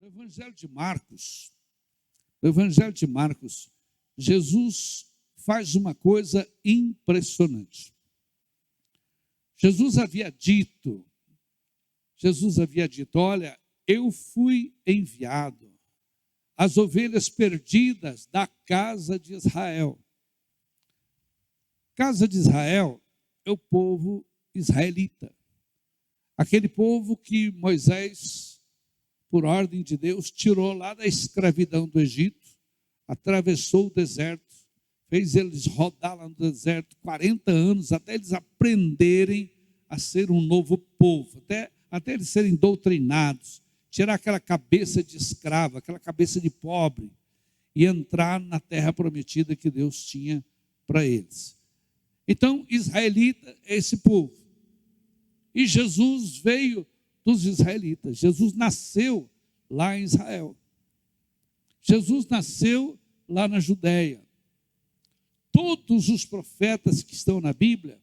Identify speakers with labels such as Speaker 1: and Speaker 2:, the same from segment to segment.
Speaker 1: No Evangelho de Marcos, Jesus faz uma coisa impressionante. Jesus havia dito, olha, eu fui enviado às ovelhas perdidas da casa de Israel. Casa de Israel é o povo israelita. Aquele povo que Moisés, por ordem de Deus, tirou lá da escravidão do Egito, atravessou o deserto, fez eles rodar lá no deserto 40 anos, até eles aprenderem a ser um novo povo, até eles serem doutrinados, tirar aquela cabeça de escravo, aquela cabeça de pobre, e entrar na terra prometida que Deus tinha para eles. Então, israelita é esse povo. E Jesus veio dos israelitas. Jesus nasceu lá em Israel. Jesus nasceu lá na Judéia. Todos os profetas que estão na Bíblia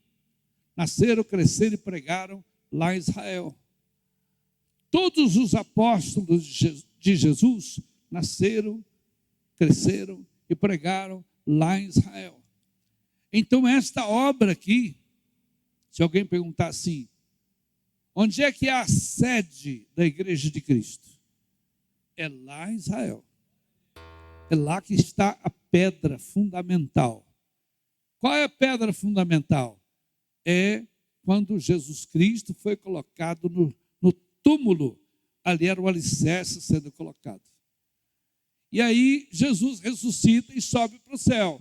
Speaker 1: nasceram, cresceram e pregaram lá em Israel. Todos os apóstolos de Jesus nasceram, cresceram e pregaram lá em Israel. Então, esta obra aqui, se alguém perguntar assim, onde é que é a sede da Igreja de Cristo? É lá em Israel. É lá que está a pedra fundamental. Qual é a pedra fundamental? É quando Jesus Cristo foi colocado no túmulo, ali era o alicerce sendo colocado. E aí Jesus ressuscita e sobe para o céu.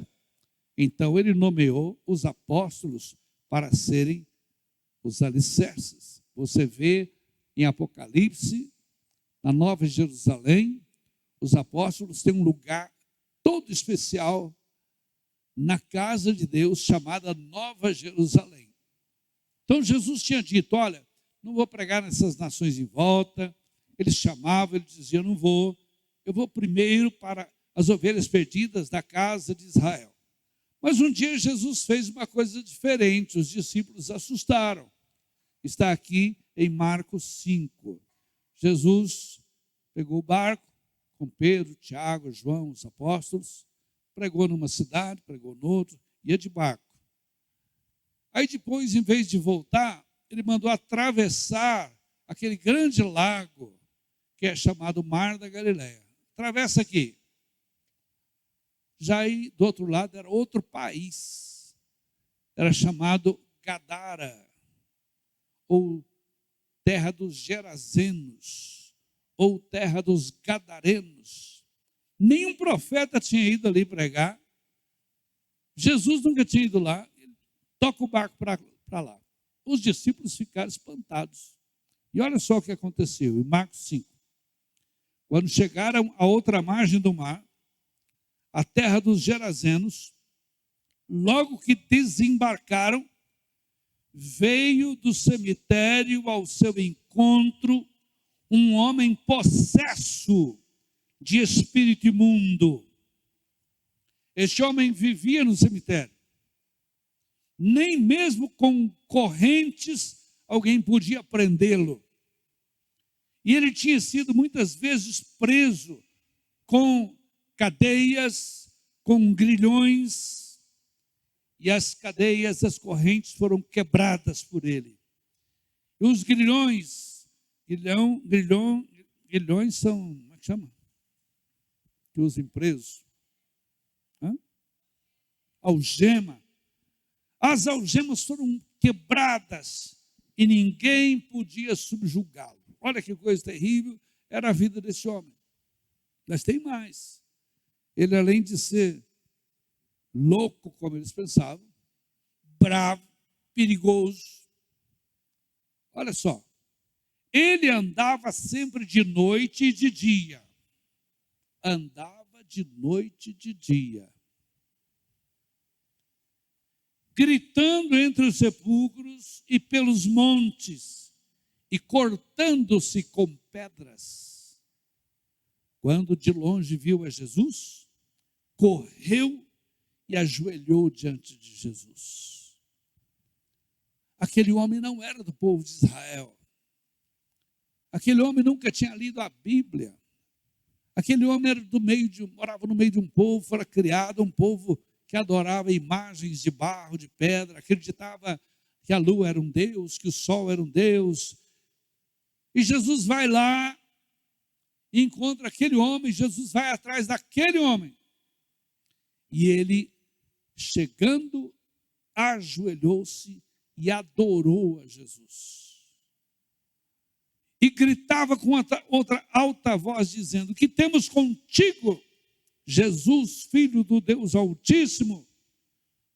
Speaker 1: Então ele nomeou os apóstolos para serem os alicerces. Você vê em Apocalipse, na Nova Jerusalém, os apóstolos têm um lugar todo especial na casa de Deus, chamada Nova Jerusalém. Então Jesus tinha dito, olha, não vou pregar nessas nações em volta. Eles chamavam, ele dizia, não vou. Eu vou primeiro para as ovelhas perdidas da casa de Israel. Mas um dia Jesus fez uma coisa diferente, os discípulos assustaram. Está aqui em Marcos 5. Jesus pegou o barco com Pedro, Tiago, João, os apóstolos, pregou numa cidade, pregou noutra, ia de barco. Aí depois, em vez de voltar, ele mandou atravessar aquele grande lago que é chamado Mar da Galileia. Atravessa aqui. Já aí, do outro lado, era outro país. Era chamado Gadara, ou terra dos Gerazenos, ou terra dos Gadarenos. Nenhum profeta tinha ido ali pregar. Jesus nunca tinha ido lá. Ele toca o barco para lá. Os discípulos ficaram espantados. E olha só o que aconteceu em Marcos 5. Quando chegaram à outra margem do mar, a terra dos Gerazenos, logo que desembarcaram, veio do cemitério ao seu encontro um homem possesso de espírito imundo. Este homem vivia no cemitério. Nem mesmo com correntes alguém podia prendê-lo. E ele tinha sido muitas vezes preso com cadeias, com grilhões, e as cadeias, as correntes foram quebradas por ele. E os grilhões são, como é que chama? Que usam presos. Algema. As algemas foram quebradas e ninguém podia subjugá-lo. Olha que coisa terrível era a vida desse homem. Mas tem mais. Ele, além de ser louco, como eles pensavam, bravo, perigoso. Olha só. Ele andava sempre de noite e de dia. Andava de noite e de dia. Gritando entre os sepulcros e pelos montes, e cortando-se com pedras. Quando de longe viu a Jesus, correu e ajoelhou diante de Jesus. Aquele homem não era do povo de Israel. Aquele homem nunca tinha lido a Bíblia. Aquele homem era morava no meio de um povo, fora criado, um povo que adorava imagens de barro, de pedra, acreditava que a lua era um deus, que o sol era um deus. E Jesus vai lá e encontra aquele homem, Jesus vai atrás daquele homem. E ele, chegando, ajoelhou-se e adorou a Jesus. E gritava com outra alta voz, dizendo: que temos contigo, Jesus, Filho do Deus Altíssimo?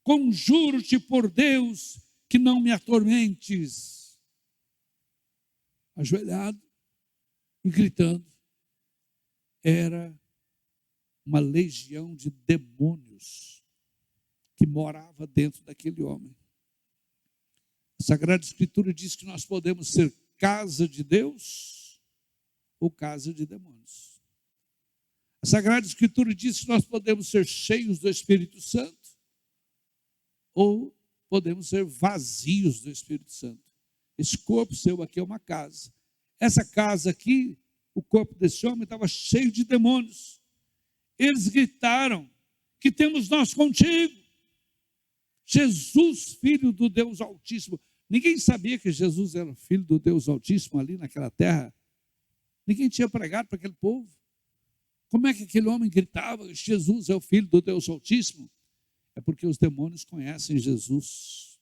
Speaker 1: Conjuro-te por Deus que não me atormentes. Ajoelhado e gritando, era uma legião de demônios que morava dentro daquele homem. A Sagrada Escritura diz que nós podemos ser casa de Deus ou casa de demônios. A Sagrada Escritura diz que nós podemos ser cheios do Espírito Santo ou podemos ser vazios do Espírito Santo. Esse corpo seu aqui é uma casa. Essa casa aqui, o corpo desse homem estava cheio de demônios. Eles gritaram: que temos nós contigo, Jesus, Filho do Deus Altíssimo. Ninguém sabia que Jesus era Filho do Deus Altíssimo ali naquela terra. Ninguém tinha pregado para aquele povo. Como é que aquele homem gritava: Jesus é o Filho do Deus Altíssimo? É porque os demônios conhecem Jesus.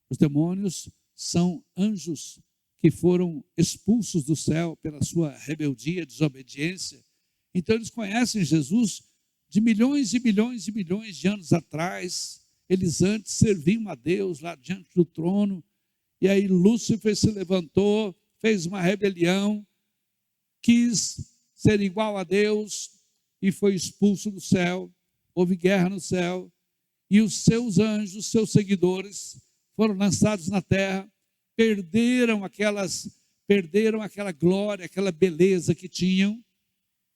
Speaker 1: Os demônios são anjos que foram expulsos do céu pela sua rebeldia, desobediência. Então eles conhecem Jesus de milhões e milhões e milhões de anos atrás. Eles antes serviam a Deus lá diante do trono, e aí Lúcifer se levantou, fez uma rebelião, quis ser igual a Deus e foi expulso do céu. Houve guerra no céu, e os seus anjos, seus seguidores, foram lançados na terra, perderam aquela glória, aquela beleza que tinham,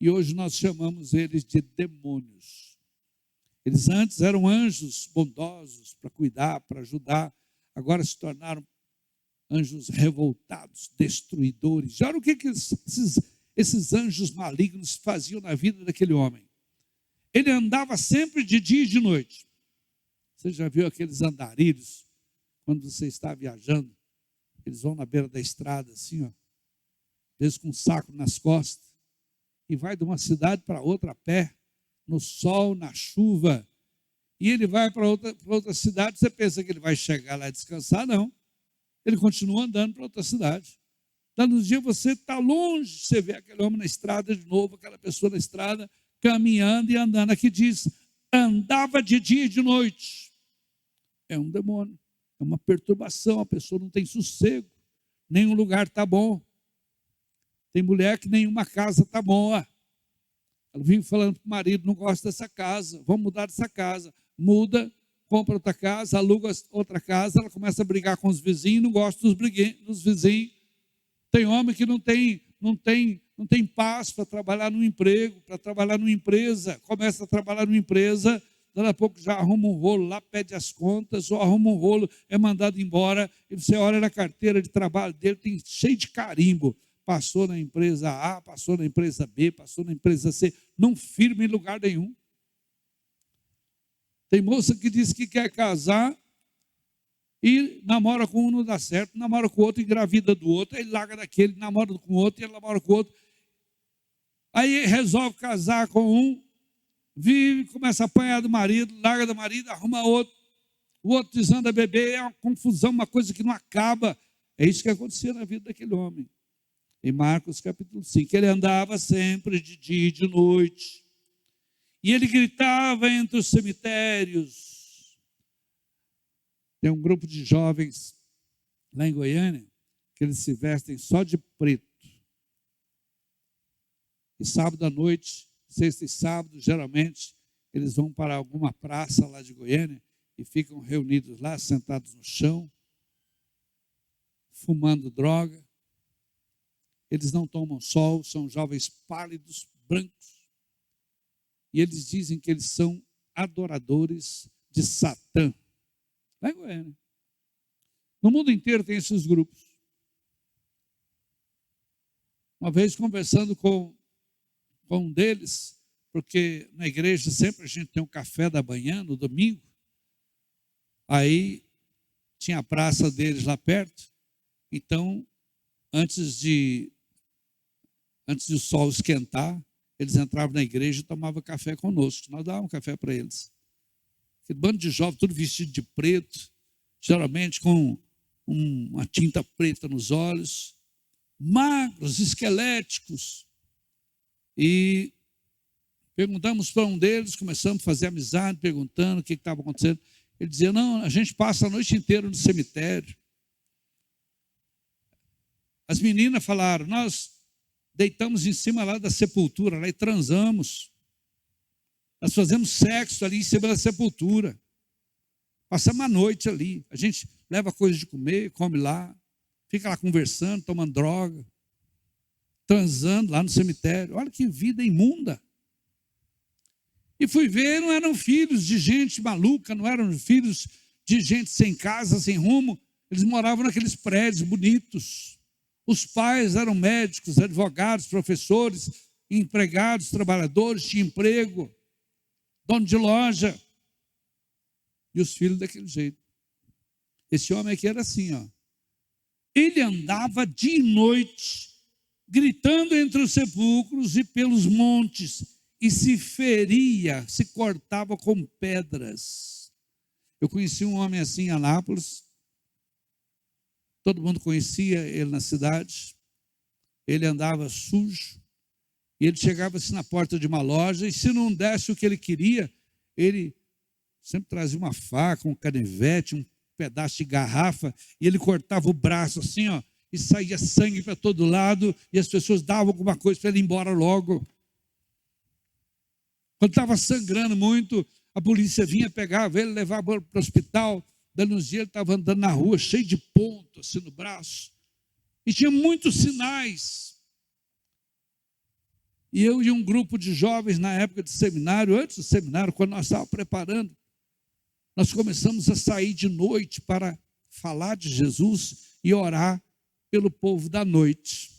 Speaker 1: e hoje nós chamamos eles de demônios. Eles antes eram anjos bondosos para cuidar, para ajudar, agora se tornaram anjos revoltados, destruidores. Já olha o que esses anjos malignos faziam na vida daquele homem. Ele andava sempre de dia e de noite. Você já viu aqueles andarilhos, quando você está viajando, eles vão na beira da estrada assim, ó, às vezes com um saco nas costas, e vai de uma cidade para outra a pé, no sol, na chuva, e ele vai para outra cidade. Você pensa que ele vai chegar lá e descansar? Não, ele continua andando para outra cidade. Então, no dia você está longe, você vê aquele homem na estrada de novo, aquela pessoa na estrada, caminhando e andando. Aqui diz: andava de dia e de noite. É um demônio, é uma perturbação, a pessoa não tem sossego, nenhum lugar está bom. Tem mulher que nenhuma casa está boa. Ela vive falando para o marido: não gosto dessa casa, vamos mudar dessa casa. Muda, compra outra casa, aluga outra casa, ela começa a brigar com os vizinhos, não gosta dos vizinhos. Tem homem que não tem paz para trabalhar no emprego, para trabalhar numa empresa, começa a trabalhar numa empresa, daqui a pouco já arruma um rolo lá, pede as contas, ou arruma um rolo, é mandado embora, e você olha na carteira de trabalho dele, tem cheio de carimbo. Passou na empresa A, passou na empresa B, passou na empresa C, não firma em lugar nenhum. Tem moça que diz que quer casar e namora com um, não dá certo, namora com o outro, engravida do outro, aí larga daquele, namora com o outro, e ele namora com o outro. Aí resolve casar com um, vive, começa a apanhar do marido, larga do marido, arruma outro, o outro desanda a beber, é uma confusão, uma coisa que não acaba. É isso que acontecia na vida daquele homem. Em Marcos capítulo 5, ele andava sempre de dia e de noite, e ele gritava entre os cemitérios. Tem um grupo de jovens lá em Goiânia, que eles se vestem só de preto. E sábado à noite, sexta e sábado, geralmente, eles vão para alguma praça lá de Goiânia e ficam reunidos lá, sentados no chão, fumando droga. Eles não tomam sol, são jovens pálidos, brancos. E eles dizem que eles são adoradores de Satã. Lá em Goiânia. No mundo inteiro tem esses grupos. Uma vez conversando com com um deles, porque na igreja sempre a gente tem um café da manhã, no domingo. Aí tinha a praça deles lá perto. Então, antes de o sol esquentar, eles entravam na igreja e tomavam café conosco. Nós dávamos café para eles. Aquele bando de jovens, tudo vestido de preto, geralmente com uma tinta preta nos olhos, magros, esqueléticos. E perguntamos para um deles, começamos a fazer amizade, perguntando o que estava acontecendo. Ele dizia, não, a gente passa a noite inteira no cemitério. As meninas falaram, nós deitamos em cima lá da sepultura, lá e transamos. Nós fazemos sexo ali em cima da sepultura. Passamos a noite ali. A gente leva coisa de comer, come lá, fica lá conversando, tomando droga, transando lá no cemitério. Olha que vida imunda. E fui ver, não eram filhos de gente maluca, não eram filhos de gente sem casa, sem rumo. Eles moravam naqueles prédios bonitos. Os pais eram médicos, advogados, professores, empregados, trabalhadores, tinham emprego, dono de loja. E os filhos daquele jeito. Esse homem aqui era assim, ó. Ele andava dia e noite, gritando entre os sepulcros e pelos montes, e se feria, se cortava com pedras. Eu conheci um homem assim em Anápolis. Todo mundo conhecia ele na cidade. Ele andava sujo. E ele chegava assim na porta de uma loja, e se não desse o que ele queria, ele sempre trazia uma faca, um canivete, um pedaço de garrafa, e ele cortava o braço assim, ó, e saía sangue para todo lado, e as pessoas davam alguma coisa para ele ir embora logo. Quando estava sangrando muito, a polícia vinha, pegava ele, levava para o hospital. Dando uns dias, ele estava andando na rua, cheio de ponto, assim, no braço. E tinha muitos sinais. E eu e um grupo de jovens, na época de seminário, antes do seminário, quando nós estávamos preparando, nós começamos a sair de noite para falar de Jesus e orar pelo povo da noite.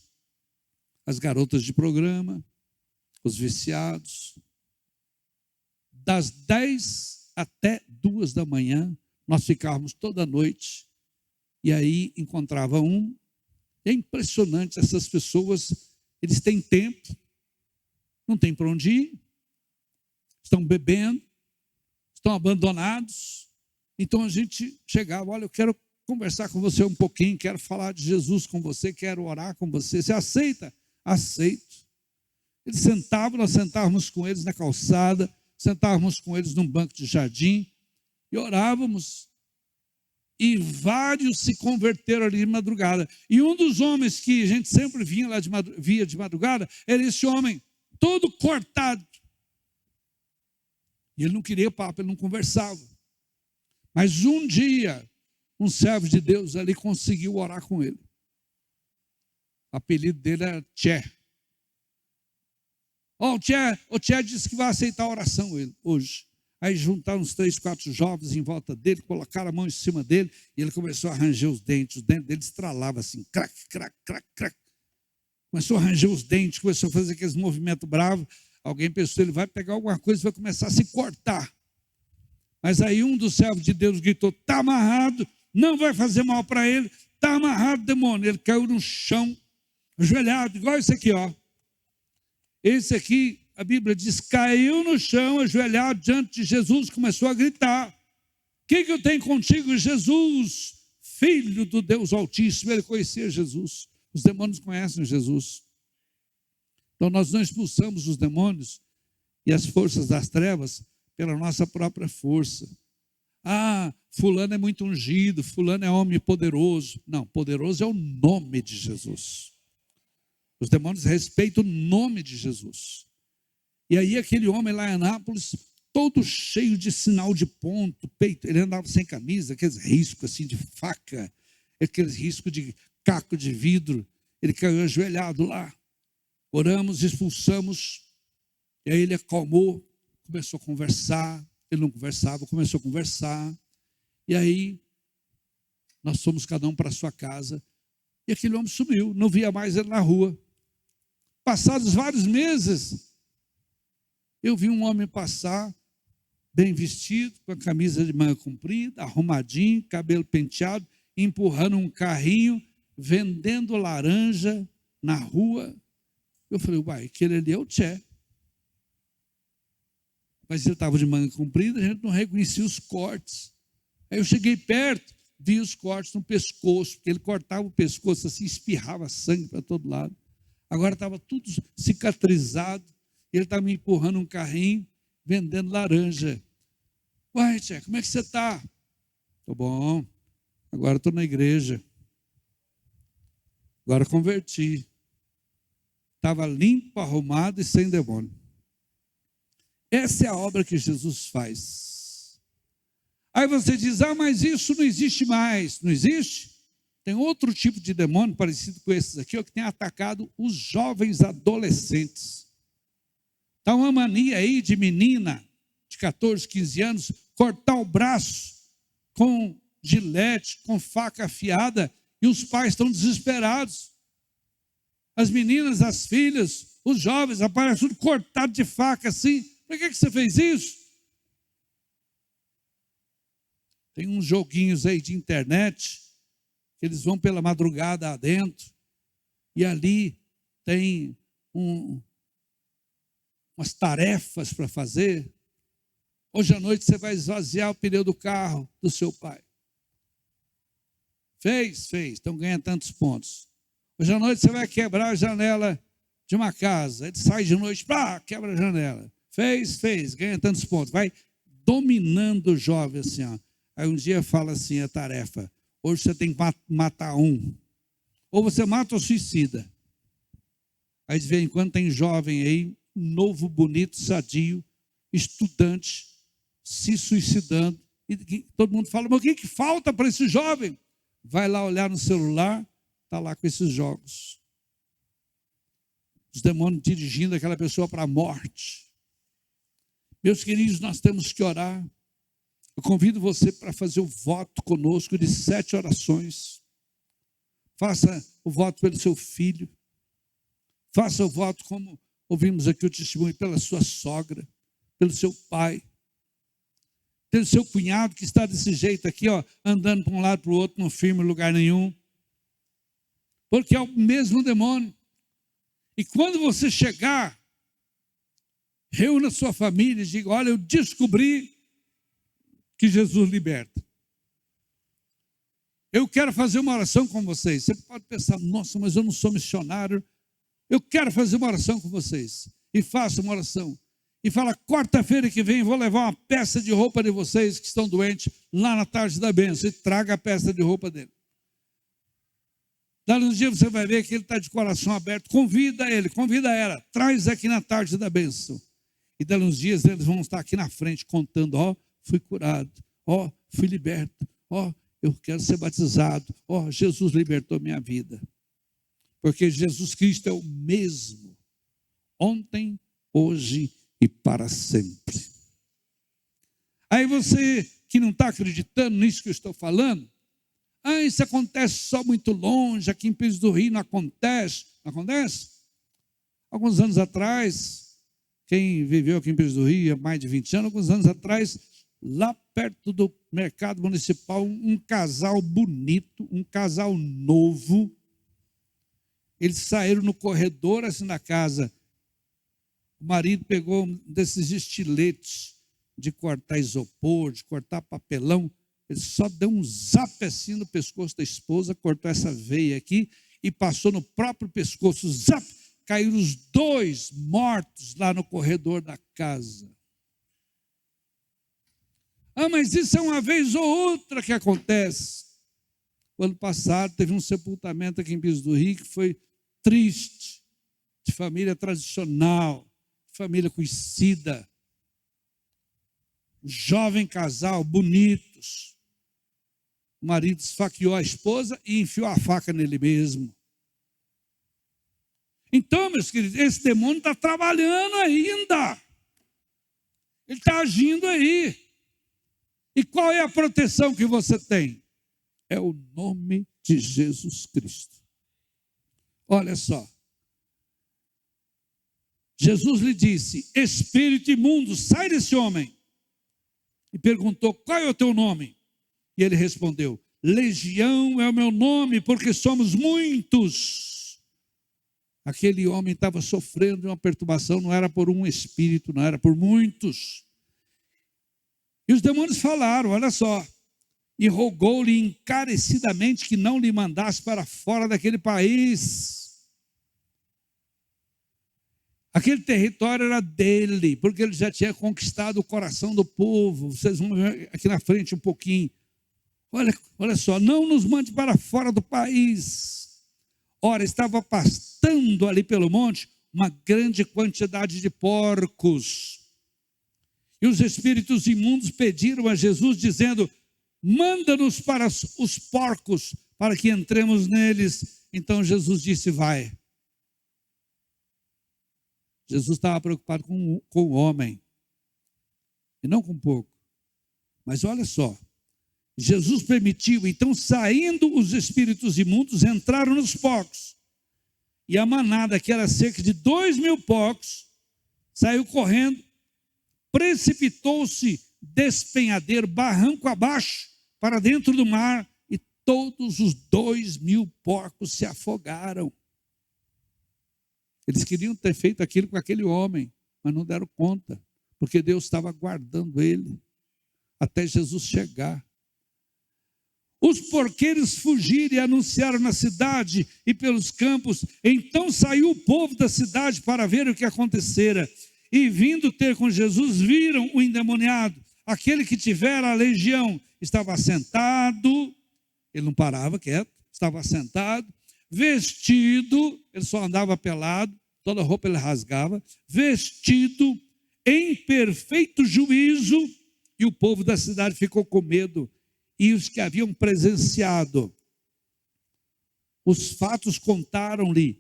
Speaker 1: As garotas de programa, os viciados. Das 10 até 2 da manhã, nós ficávamos toda noite, e aí encontrava um. É impressionante, essas pessoas, eles têm tempo, não tem para onde ir, estão bebendo, estão abandonados. Então a gente chegava, olha, eu quero conversar com você um pouquinho, quero falar de Jesus com você, quero orar com você. Você aceita? Aceito. Eles sentavam, nós sentávamos com eles na calçada, sentávamos com eles num banco de jardim, e orávamos, e vários se converteram ali de madrugada. E um dos homens que a gente sempre via de madrugada, era esse homem, todo cortado. E ele não queria papo, ele não conversava. Mas um dia, um servo de Deus ali conseguiu orar com ele. O apelido dele era Tché. O Tché disse que vai aceitar a oração hoje. Aí juntaram uns 3, 4 jovens em volta dele, colocaram a mão em cima dele, e ele começou a ranger os dentes dele estralavam assim, crac, crac, crac, crac. Começou a ranger os dentes, começou a fazer aqueles movimentos bravos. Alguém pensou, ele vai pegar alguma coisa e vai começar a se cortar. Mas aí um dos servos de Deus gritou, está amarrado, não vai fazer mal para ele, está amarrado, demônio. Ele caiu no chão, ajoelhado, igual esse aqui, ó. Esse aqui, a Bíblia diz, caiu no chão, ajoelhado diante de Jesus, começou a gritar. O que eu tenho contigo, Jesus, Filho do Deus Altíssimo? Ele conhecia Jesus. Os demônios conhecem Jesus. Então nós não expulsamos os demônios e as forças das trevas pela nossa própria força. Ah, fulano é muito ungido, fulano é homem poderoso. Não, poderoso é o nome de Jesus. Os demônios respeitam o nome de Jesus. E aí aquele homem lá em Anápolis, todo cheio de sinal de ponto, peito, ele andava sem camisa, aqueles riscos assim de faca, aqueles riscos de caco de vidro, ele caiu ajoelhado lá. Oramos, expulsamos, e aí ele acalmou, começou a conversar, ele não conversava, começou a conversar, e aí nós fomos cada um para a sua casa, e aquele homem sumiu, não via mais ele na rua. Passados vários meses, eu vi um homem passar, bem vestido, com a camisa de manga comprida, arrumadinho, cabelo penteado, empurrando um carrinho, vendendo laranja na rua. Eu falei, uai, aquele ali é o Tché. Mas ele estava de manga comprida, a gente não reconhecia os cortes. Aí eu cheguei perto, vi os cortes no pescoço, porque ele cortava o pescoço assim, espirrava sangue para todo lado. Agora estava tudo cicatrizado, ele estava me empurrando um carrinho, vendendo laranja. Uai, Tché, como é que você está? Estou bom, agora estou na igreja. Agora converti. Estava limpo, arrumado e sem demônio. Essa é a obra que Jesus faz. Aí você diz, mas isso não existe mais. Não existe? Tem outro tipo de demônio parecido com esses aqui, que tem atacado os jovens adolescentes. Está uma mania aí de menina de 14, 15 anos, cortar o braço com gilete, com faca afiada, e os pais estão desesperados. As meninas, as filhas, os jovens, aparecem tudo cortado de faca assim. Por que você fez isso? Tem uns joguinhos aí de internet, que eles vão pela madrugada adentro, e ali tem umas tarefas para fazer. Hoje à noite você vai esvaziar o pneu do carro do seu pai. Fez, então ganha tantos pontos. Hoje à noite você vai quebrar a janela de uma casa. Ele sai de noite, quebra a janela. Fez, ganha tantos pontos. Vai dominando o jovem assim, ó. Aí um dia fala assim a tarefa: hoje você tem que matar um. Ou você mata ou suicida. Aí de vez em quando tem jovem aí, novo, bonito, sadio, estudante, se suicidando. E todo mundo fala, mas o que falta para esse jovem? Vai lá olhar no celular, está lá com esses jogos. Os demônios dirigindo aquela pessoa para a morte. Meus queridos, nós temos que orar. Eu convido você para fazer o voto conosco de 7 orações. Faça o voto pelo seu filho. Faça o voto, como ouvimos aqui o testemunho, pela sua sogra, pelo seu pai, pelo seu cunhado que está desse jeito aqui, ó, andando para um lado para o outro, não firme em lugar nenhum. Porque é o mesmo demônio. E quando você chegar, reúna sua família e diga, olha, eu descobri que Jesus liberta. Eu quero fazer uma oração com vocês. Você pode pensar, nossa, mas eu não sou missionário. Eu quero fazer uma oração com vocês. E faça uma oração. E fala, quarta-feira que vem vou levar uma peça de roupa de vocês que estão doentes lá na tarde da bênção. E traga a peça de roupa dele. Dali um dia você vai ver que ele está de coração aberto. Convida ele, convida ela. Traz aqui na tarde da bênção. E dali uns dias eles vão estar aqui na frente contando, fui curado, fui liberto, eu quero ser batizado, Jesus libertou minha vida. Porque Jesus Cristo é o mesmo, ontem, hoje e para sempre. Aí você que não está acreditando nisso que eu estou falando, isso acontece só muito longe, aqui em Pires do Rio não acontece. Não acontece? Alguns anos atrás, quem viveu aqui em Pires do Rio há mais de 20 anos, alguns anos atrás, lá perto do mercado municipal, um casal bonito, um casal novo, eles saíram no corredor assim da casa. O marido pegou um desses estiletes de cortar isopor, de cortar papelão, ele só deu um zap assim no pescoço da esposa, cortou essa veia aqui e passou no próprio pescoço, zap, caíram os 2 mortos lá no corredor da casa. Mas isso é uma vez ou outra que acontece. O ano passado teve um sepultamento aqui em Pires do Rio que foi triste, de família tradicional, família conhecida, jovem casal, bonitos. O marido esfaqueou a esposa e enfiou a faca nele mesmo. Então, meus queridos, esse demônio está trabalhando ainda. Ele está agindo aí. E qual é a proteção que você tem? É o nome de Jesus Cristo. Olha só. Jesus lhe disse: espírito imundo, sai desse homem. E perguntou: qual é o teu nome? E ele respondeu: Legião é o meu nome, porque somos muitos. Aquele homem estava sofrendo de uma perturbação, não era por um espírito, não era por muitos. E os demônios falaram, olha só, e rogou-lhe encarecidamente que não lhe mandasse para fora daquele país. Aquele território era dele, porque ele já tinha conquistado o coração do povo. Vocês vão ver aqui na frente um pouquinho. Olha só, não nos mande para fora do país. Ora, estava pastando ali pelo monte uma grande quantidade de porcos. E os espíritos imundos pediram a Jesus, dizendo: manda-nos para os porcos, para que entremos neles. Então Jesus disse: vai. Jesus estava preocupado com o homem, e não com o porco. Mas olha só, Jesus permitiu, então, saindo os espíritos imundos, entraram nos porcos. E a manada, que era cerca de 2.000 porcos, saiu correndo, precipitou-se despenhadeiro, barranco abaixo, para dentro do mar, e todos os 2.000 porcos se afogaram. Eles queriam ter feito aquilo com aquele homem, mas não deram conta, porque Deus estava guardando ele até Jesus chegar. Os porqueiros fugiram e anunciaram na cidade e pelos campos. Então saiu o povo da cidade para ver o que acontecera. E vindo ter com Jesus, viram o endemoniado, aquele que tivera a legião. Estava sentado, ele não parava quieto, estava sentado, vestido, ele só andava pelado, toda a roupa ele rasgava, vestido em perfeito juízo, e o povo da cidade ficou com medo. E os que haviam presenciado os fatos contaram-lhe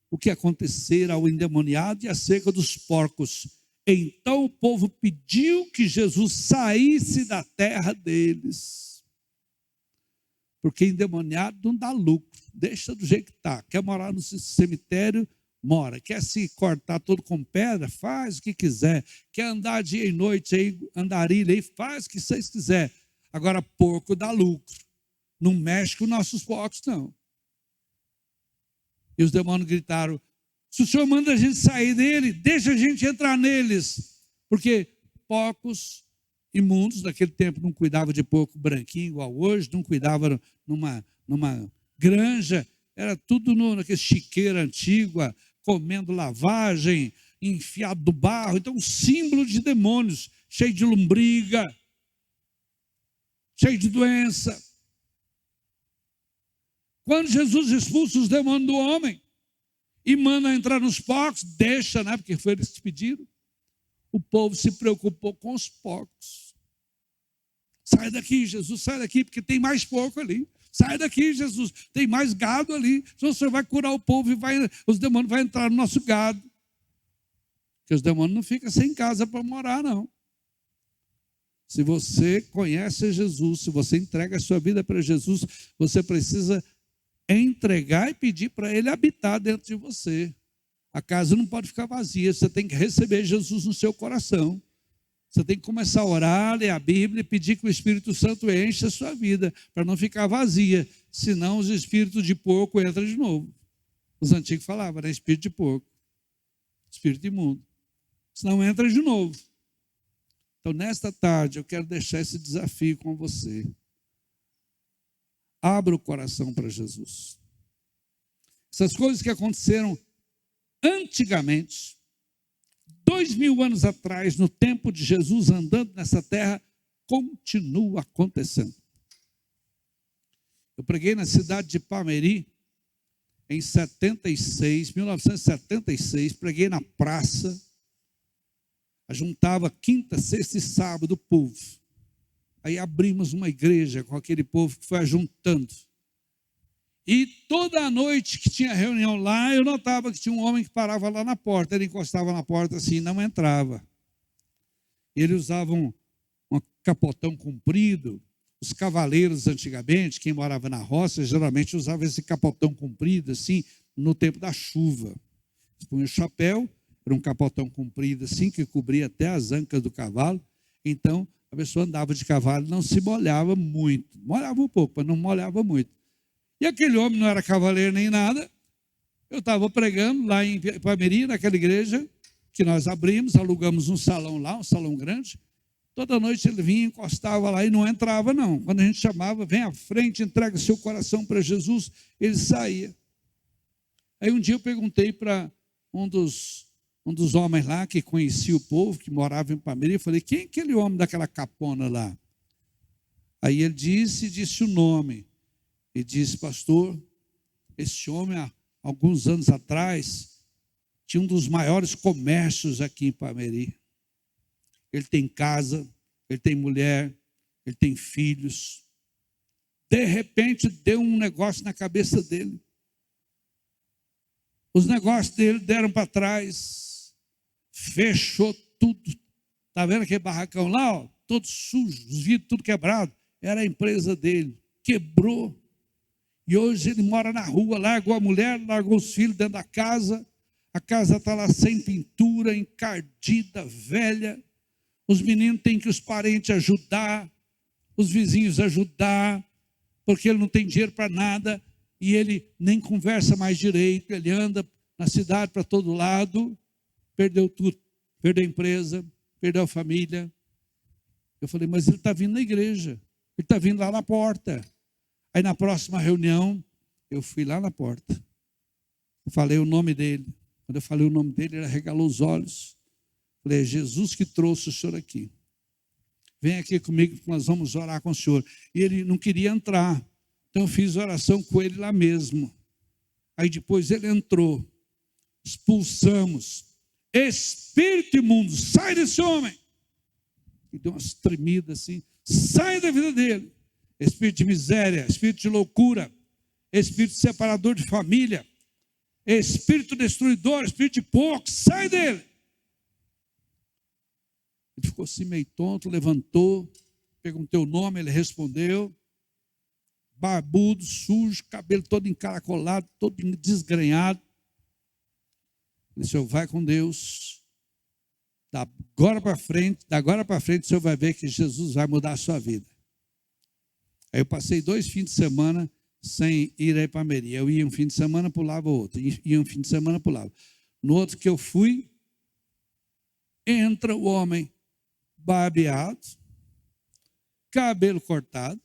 Speaker 1: o que acontecera ao endemoniado e acerca dos porcos. Então o povo pediu que Jesus saísse da terra deles. Porque endemoniado não dá lucro, deixa do jeito que está. Quer morar no cemitério, mora. Quer se cortar todo com pedra, faz o que quiser. Quer andar dia e noite aí, andarilha aí, faz o que vocês quiserem. Agora, porco dá lucro. Não mexe com nossos porcos, não. E os demônios gritaram: se o Senhor manda a gente sair dele, deixa a gente entrar neles. Porque porcos imundos, naquele tempo, não cuidavam de porco branquinho igual hoje, não cuidavam numa granja, era tudo naquele chiqueira antiga, comendo lavagem, enfiado do barro. Então, um símbolo de demônios, cheio de lombriga, cheio de doença. Quando Jesus expulsa os demônios do homem e manda entrar nos porcos, deixa, né? Porque foi eles que pediram. O povo se preocupou com os porcos. Sai daqui, Jesus, sai daqui, porque tem mais porco ali. Sai daqui, Jesus, tem mais gado ali. Senão o Senhor vai curar o povo e os demônios vão entrar no nosso gado. Porque os demônios não ficam sem casa para morar, não. Se você conhece Jesus, se você entrega a sua vida para Jesus, você precisa entregar e pedir para Ele habitar dentro de você. A casa não pode ficar vazia, você tem que receber Jesus no seu coração. Você tem que começar a orar, ler a Bíblia e pedir que o Espírito Santo encha a sua vida, para não ficar vazia, senão os espíritos de porco entram de novo. Os antigos falavam, era espírito de porco, espírito imundo. Senão entra de novo. Então, nesta tarde, eu quero deixar esse desafio com você. Abra o coração para Jesus. Essas coisas que aconteceram antigamente, 2.000 anos atrás, no tempo de Jesus andando nessa terra, continuam acontecendo. Eu preguei na cidade de Palmeri, em 1976, preguei na praça. Juntava quinta, sexta e sábado o povo. Aí abrimos uma igreja com aquele povo que foi ajuntando. E toda a noite que tinha reunião lá, eu notava que tinha um homem que parava lá na porta. Ele encostava na porta assim e não entrava. Ele usava um capotão comprido. Os cavaleiros antigamente, quem morava na roça, geralmente usava esse capotão comprido assim, no tempo da chuva. Eles punham o chapéu, era um capotão comprido assim, que cobria até as ancas do cavalo. Então, a pessoa andava de cavalo, não se molhava muito. Molhava um pouco, mas não molhava muito. E aquele homem não era cavaleiro nem nada. Eu estava pregando lá em Ipameri, naquela igreja que nós abrimos, alugamos um salão lá, um salão grande. Toda noite ele vinha, encostava lá e não entrava, não. Quando a gente chamava, vem à frente, entrega seu coração para Jesus, ele saía. Aí um dia eu perguntei para um dos homens lá, que conhecia o povo, que morava em Ipameri, eu falei, quem é aquele homem daquela capona lá? Aí ele disse o nome. E disse, pastor, esse homem, há alguns anos atrás, tinha um dos maiores comércios aqui em Ipameri. Ele tem casa, ele tem mulher, ele tem filhos. De repente, deu um negócio na cabeça dele. Os negócios dele deram para trás, fechou tudo. Está vendo aquele barracão lá, ó, todo sujo, os vidros tudo quebrado? Era a empresa dele, quebrou. E hoje ele mora na rua, largou a mulher, largou os filhos dentro da casa. A casa está lá sem pintura, encardida, velha. Os meninos têm que os parentes ajudar, os vizinhos ajudar, porque ele não tem dinheiro para nada. E ele nem conversa mais direito, ele anda na cidade para todo lado, perdeu tudo, perdeu a empresa, perdeu a família. Eu falei, mas ele está vindo na igreja, ele está vindo lá na porta. Aí na próxima reunião, eu fui lá na porta, eu falei o nome dele. Quando eu falei o nome dele, ele arregalou os olhos. Falei, é Jesus que trouxe o senhor aqui. Vem aqui comigo que nós vamos orar com o senhor. E ele não queria entrar. Então eu fiz oração com ele lá mesmo. Aí depois ele entrou. Expulsamos. Espírito imundo, sai desse homem. E deu umas tremidas assim. Sai da vida dele. Espírito de miséria, espírito de loucura, espírito separador de família, espírito destruidor, espírito de porco, sai dele. Ele ficou assim meio tonto, levantou, perguntei o nome, ele respondeu, barbudo, sujo, cabelo todo encaracolado, todo desgrenhado. Ele disse, vai com Deus, da agora para frente, o senhor vai ver que Jesus vai mudar a sua vida. Aí eu passei 2 fins de semana sem ir a Ipameri. Eu ia um fim de semana, pulava outro. Ia um fim de semana, pulava. No outro que eu fui, entra o homem barbeado, cabelo cortado,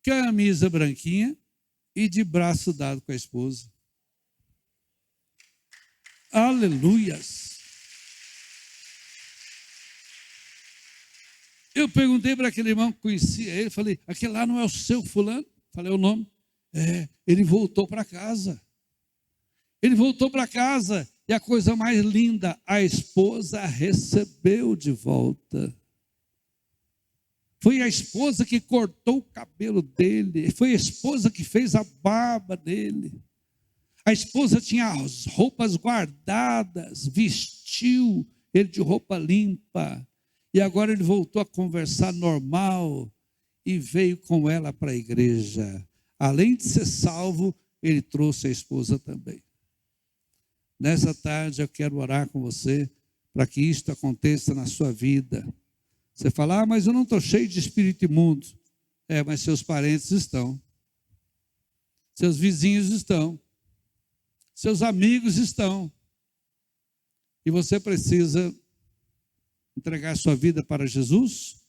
Speaker 1: camisa branquinha e de braço dado com a esposa. Aleluias! Eu perguntei para aquele irmão que conhecia ele, falei, aquele lá não é o seu fulano? Falei o nome. Ele voltou para casa. Ele voltou para casa e a coisa mais linda, a esposa recebeu de volta. Foi a esposa que cortou o cabelo dele, foi a esposa que fez a barba dele. A esposa tinha as roupas guardadas, vestiu ele de roupa limpa. E agora ele voltou a conversar normal e veio com ela para a igreja. Além de ser salvo, ele trouxe a esposa também. Nessa tarde eu quero orar com você para que isto aconteça na sua vida. Você fala, mas eu não estou cheio de espírito imundo. Mas seus parentes estão. Seus vizinhos estão. Seus amigos estão. E você precisa entregar sua vida para Jesus,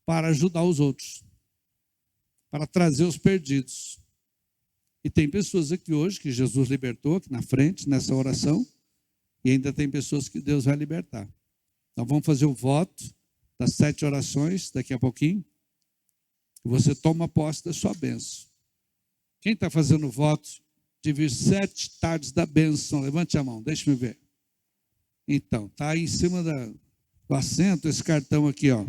Speaker 1: para ajudar os outros, para trazer os perdidos. E tem pessoas aqui hoje que Jesus libertou, aqui na frente, nessa oração, e ainda tem pessoas que Deus vai libertar. Então vamos fazer o voto das 7 orações, daqui a pouquinho, e você toma posse da sua bênção. Quem está fazendo o voto de vir 7 tardes da bênção? Levante a mão, deixa-me ver. Então, está aí em cima do assento, esse cartão aqui, ó,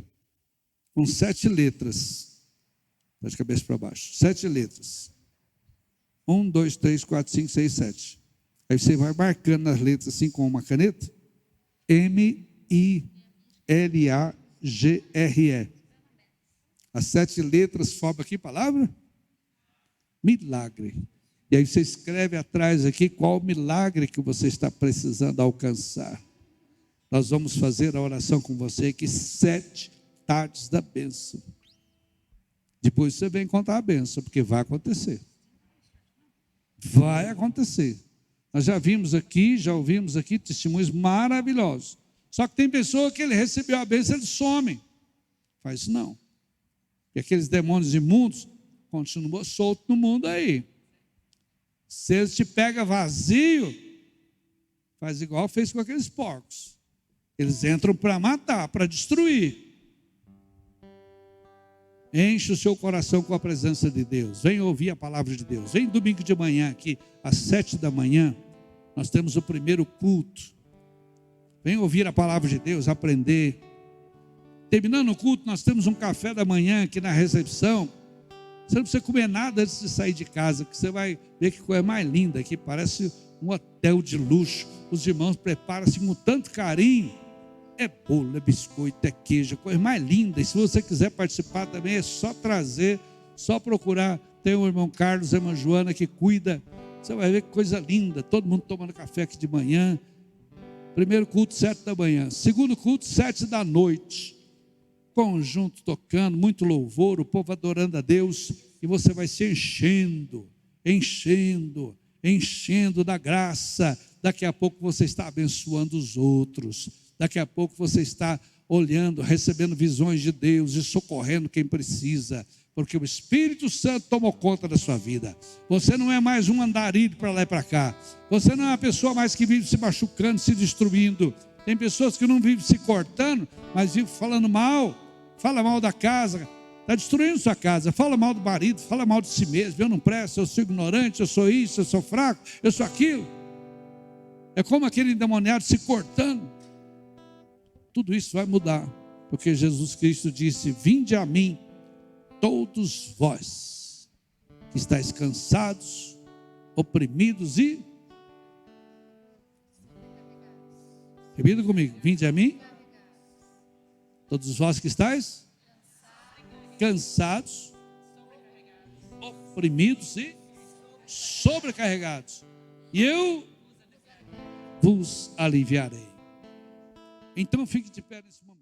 Speaker 1: com 7 letras. Está de cabeça para baixo. 7 letras. 1, 2, 3, 4, 5, 6, 7. Aí você vai marcando nas letras assim com uma caneta. M-I-L-A-G-R-E. As 7 letras, forma aqui palavra? Milagre. E aí você escreve atrás aqui qual o milagre que você está precisando alcançar. Nós vamos fazer a oração com você aqui 7 tardes da bênção. Depois você vem contar a bênção, porque vai acontecer. Vai acontecer. Nós já ouvimos aqui testemunhos maravilhosos. Só que tem pessoa que ele recebeu a bênção, eles somem. Faz isso não. E aqueles demônios imundos continuam soltos no mundo aí. Se eles te pegam vazio, faz igual fez com aqueles porcos. Eles entram para matar, para destruir. Enche o seu coração com a presença de Deus. Vem ouvir a palavra de Deus. Vem domingo de manhã aqui, às 7 da manhã. Nós temos o primeiro culto. Vem ouvir a palavra de Deus, aprender. Terminando o culto, nós temos um café da manhã aqui na recepção. Você não precisa comer nada antes de sair de casa, que você vai ver que coisa mais linda aqui. Parece um hotel de luxo. Os irmãos preparam-se com tanto carinho. É bolo, é biscoito, é queijo, coisa mais linda. E se você quiser participar também, é só trazer, só procurar. Tem o irmão Carlos, a irmã Joana que cuida. Você vai ver que coisa linda. Todo mundo tomando café aqui de manhã. Primeiro culto, 7 da manhã. Segundo culto, 7 da noite. Conjunto tocando, muito louvor, o povo adorando a Deus. E você vai se enchendo, enchendo, enchendo da graça. Daqui a pouco você está abençoando os outros. Daqui a pouco você está olhando, recebendo visões de Deus e socorrendo quem precisa, porque o Espírito Santo tomou conta da sua vida. Você não é mais um andarilho para lá e para cá. Você não é uma pessoa mais que vive se machucando, se destruindo. Tem pessoas que não vivem se cortando, mas vivem falando mal. Fala mal da casa, está destruindo sua casa. Fala mal do marido, fala mal de si mesmo. Eu não presto, eu sou ignorante, eu sou isso, eu sou fraco, eu sou aquilo. É como aquele endemoniado se cortando. Tudo isso vai mudar, porque Jesus Cristo disse: vinde a mim, todos vós que estáis cansados, oprimidos e... Repita comigo: vinde a mim, todos vós que estáis cansados, oprimidos e sobrecarregados, e eu vos aliviarei. Então fique de pé nesse momento.